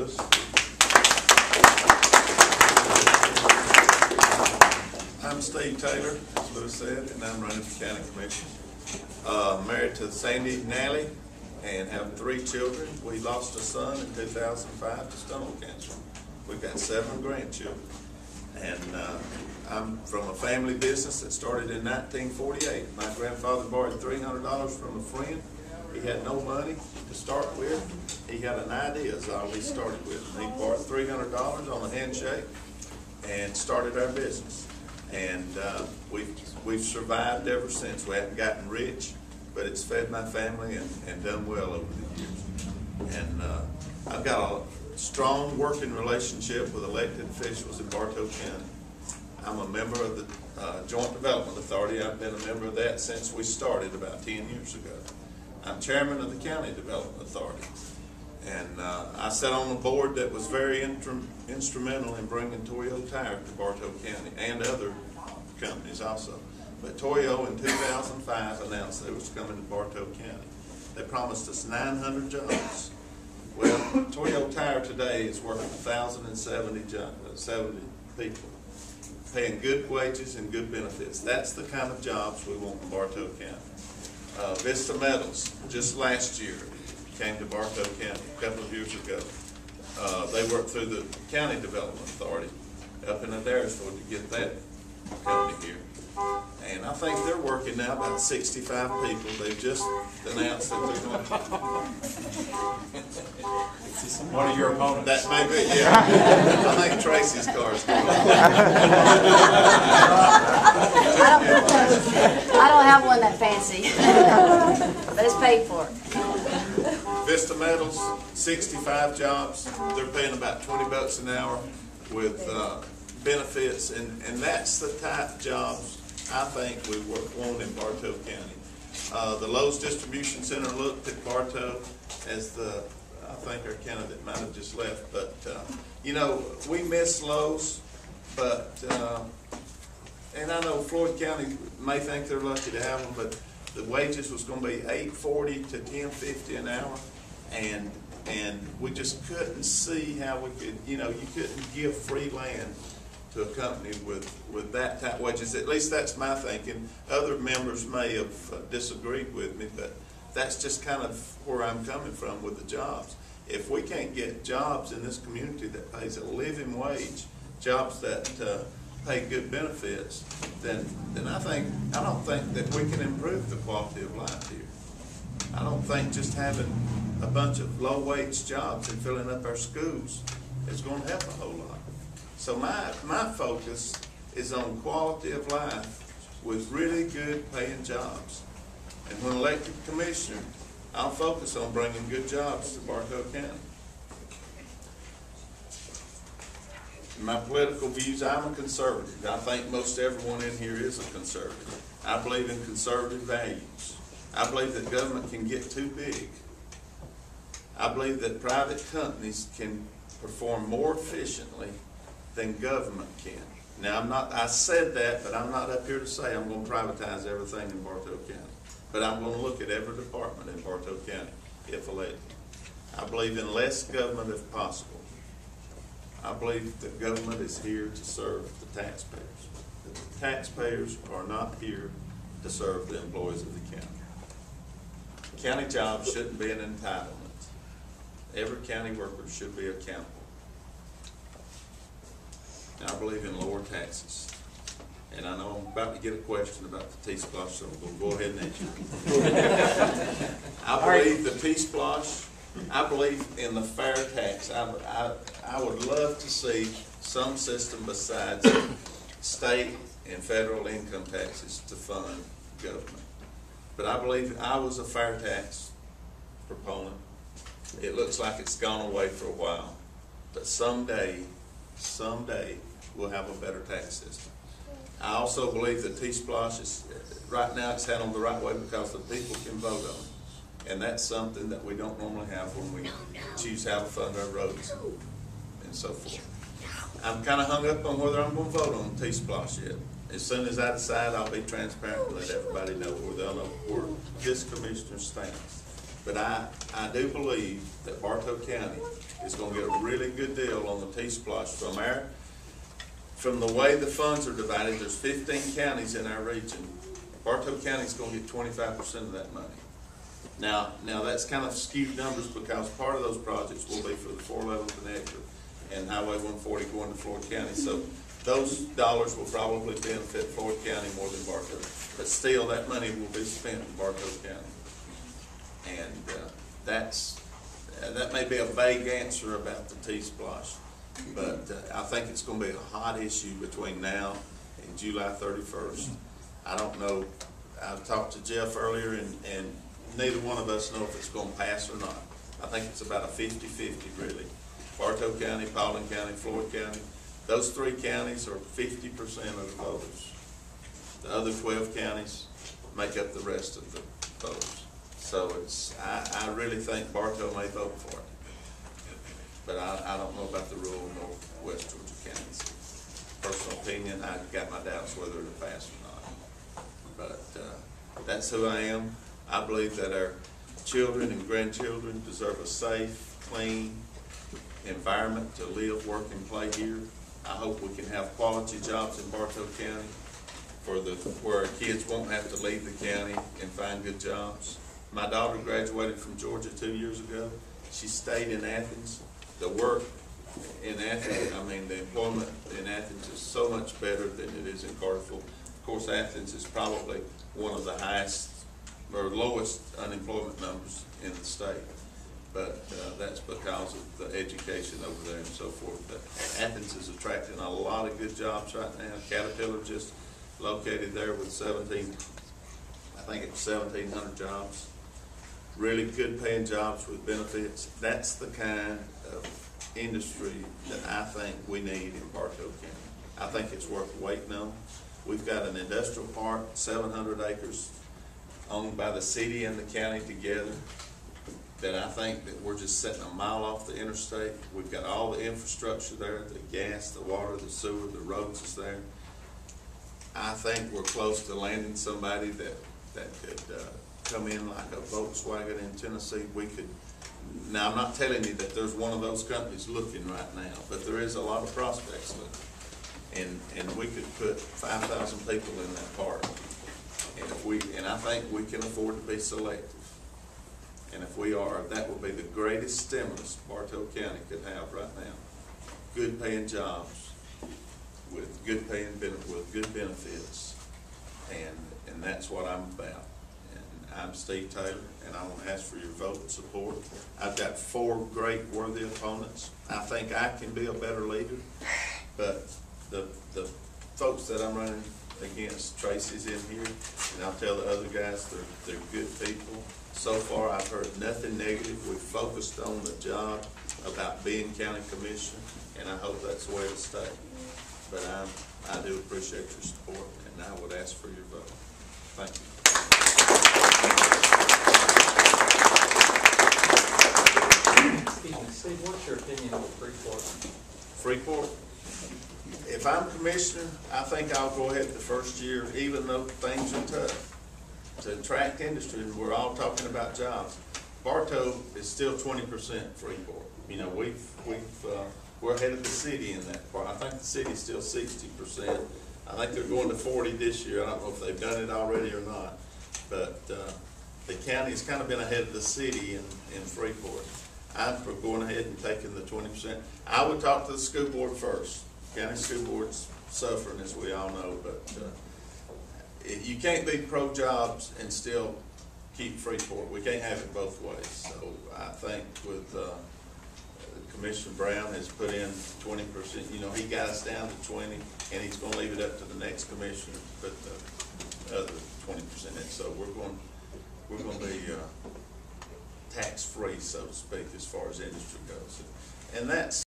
us. I'm Steve Taylor, as Lou said, and I'm running for county commissioner. Married to Sandy Nally and have 3 children. We lost a son in 2005 to stomach cancer. We've got 7 grandchildren. And I'm from a family business that started in 1948. My grandfather borrowed $300 from a friend. He had no money to start with. He had an idea is all he started with. And he borrowed $300 on a handshake and started our business. And we've survived ever since. We haven't gotten rich, but it's fed my family and done well over the years. And I've got a strong working relationship with elected officials in Bartow County. I'm a member of the Joint Development Authority. I've been a member of that since we started about 10 years ago. I'm chairman of the County Development Authority. And I sat on a board that was very instrumental in bringing Toyo Tire to Bartow County and other companies also. But Toyo in 2005 announced they was coming to Bartow County. They promised us 900 jobs. Well, Toyo Tire today is working 1,070 people, paying good wages and good benefits. That's the kind of jobs we want in Bartow County. Vista Metals, just last year, came to Bartow County a couple of years ago. They worked through the County Development Authority up in Adairsville to get that company here. And I think they're working now about 65 people. They've just announced that they're going to... One of your opponents. That may be, yeah. I think Tracy's car is going on. I don't have one that fancy, but it's paid for. Vista Metals, 65 jobs. They're paying about $20 an hour with benefits, and that's the type of jobs I think we want in Bartow County. The Lowe's Distribution Center looked at Bartow as I think our candidate might have just left, but you know, we miss Lowe's, but and I know Floyd County may think they're lucky to have them, but the wages was going to be $8.40 to $10.50 an hour, and we just couldn't see how we could, you know, you couldn't give free land to a company with that type of wages. At least that's my thinking. Other members may have disagreed with me, but that's just kind of where I'm coming from with the jobs. If we can't get jobs in this community that pays a living wage, jobs that pay good benefits, then I don't think that we can improve the quality of life here. I don't think just having a bunch of low-wage jobs and filling up our schools is going to help a whole lot. So my focus is on quality of life with really good paying jobs. And when elected commissioner, I'll focus on bringing good jobs to Bartow County. My political views, I'm a conservative. I think most everyone in here is a conservative. I believe in conservative values. I believe that government can get too big. I believe that private companies can perform more efficiently than government can. Now, I said that, but I'm not up here to say I'm going to privatize everything in Bartow County. But I'm going to look at every department in Bartow County, if elected. I believe in less government if possible. I believe that government is here to serve the taxpayers. The taxpayers are not here to serve the employees of the county. County jobs shouldn't be an entitlement. Every county worker should be accountable. Now, I believe in lower taxes. And I know I'm about to get a question about the T-Splosh, so we'll go ahead and answer it. I believe the T-Splosh, I believe in the fair tax. I would love to see some system besides state and federal income taxes to fund government. But I believe I was a fair tax proponent. It looks like it's gone away for a while. But someday, we'll have a better tax system. I also believe that T-Splosh is, right now it's handled the right way because the people can vote on it. And that's something that we don't normally have when we choose how to fund our roads and so forth. I'm kind of hung up on whether I'm going to vote on T-Splosh yet. As soon as I decide, I'll be transparent and let everybody know, or they'll know where this commissioner stands. But I do believe that Bartow County is gonna get a really good deal on the T-Splosh from the way the funds are divided. There's 15 counties in our region. Bartow County's gonna get 25% of that money. Now that's kind of skewed numbers because part of those projects will be for the 411 connector and Highway 140 going to Floyd County. So those dollars will probably benefit Floyd County more than Bartow. But still, that money will be spent in Bartow County. And that may be a vague answer about the T-Splosh, but I think it's gonna be a hot issue between now and July 31st. I don't know, I talked to Jeff earlier and neither one of us know if it's gonna pass or not. I think it's about a 50-50 really. Bartow County, Paulding County, Floyd County, those three counties are 50% of the voters. The other 12 counties make up the rest of the voters. So I really think Bartow may vote for it. But I don't know about the rural northwest Georgia counties. Personal opinion, I've got my doubts whether it'll pass or not. But that's who I am. I believe that our children and grandchildren deserve a safe, clean environment to live, work, and play here. I hope we can have quality jobs in Bartow County where our kids won't have to leave the county and find good jobs. My daughter graduated from Georgia 2 years ago. She stayed in Athens. The work in Athens, I mean, the employment in Athens is so much better than it is in Cartersville. Of course, Athens is probably one of the highest or lowest unemployment numbers in the state. But that's because of the education over there and so forth. But Athens is attracting a lot of good jobs right now. Caterpillar just located there with 1,700 jobs. Really good paying jobs with benefits. That's the kind of industry that I think we need in Bartow County. I think it's worth waiting on. We've got an industrial park, 700 acres, owned by the city and the county together, that I think that we're just sitting a mile off the interstate. We've got all the infrastructure there, the gas, the water, the sewer, the roads is there. I think we're close to landing somebody that could come in like a Volkswagen in Tennessee. We could, now I'm not telling you that there's one of those companies looking right now, but there is a lot of prospects looking. And we could put 5,000 people in that park. And I think we can afford to be selective. And if we are, that will be the greatest stimulus Bartow County could have right now. Good paying jobs with good benefits. And that's what I'm about. And I'm Steve Taylor, and I want to ask for your vote and support. I've got 4 great, worthy opponents. I think I can be a better leader, but the folks that I'm running against, Tracy's in here, and I'll tell the other guys they're good people. So far, I've heard nothing negative. We've focused on the job about being county commissioner, and I hope that's the way it'll stay. But I do appreciate your support, and I would ask for your vote. Thank you. Steve, what's your opinion on Freeport? Freeport? If I'm commissioner, I think I'll go ahead the first year, even though things are tough, to attract industry. We're all talking about jobs. Bartow is still 20% Freeport. You know, we're ahead of the city in that part. I think the city's still 60%. I think they're going to 40 this year. I don't know if they've done it already or not, but the county's kind of been ahead of the city in Freeport. I'm for going ahead and taking the 20%. I would talk to the school board first. County school board's suffering, as we all know, but you can't be pro-jobs and still keep Freeport. We can't have it both ways. So I think with Commissioner Brown has put in 20%. You know, he got us down to 20, and he's going to leave it up to the next commissioner to put the other 20% in. So we're going to be tax-free, so to speak, as far as industry goes, and that's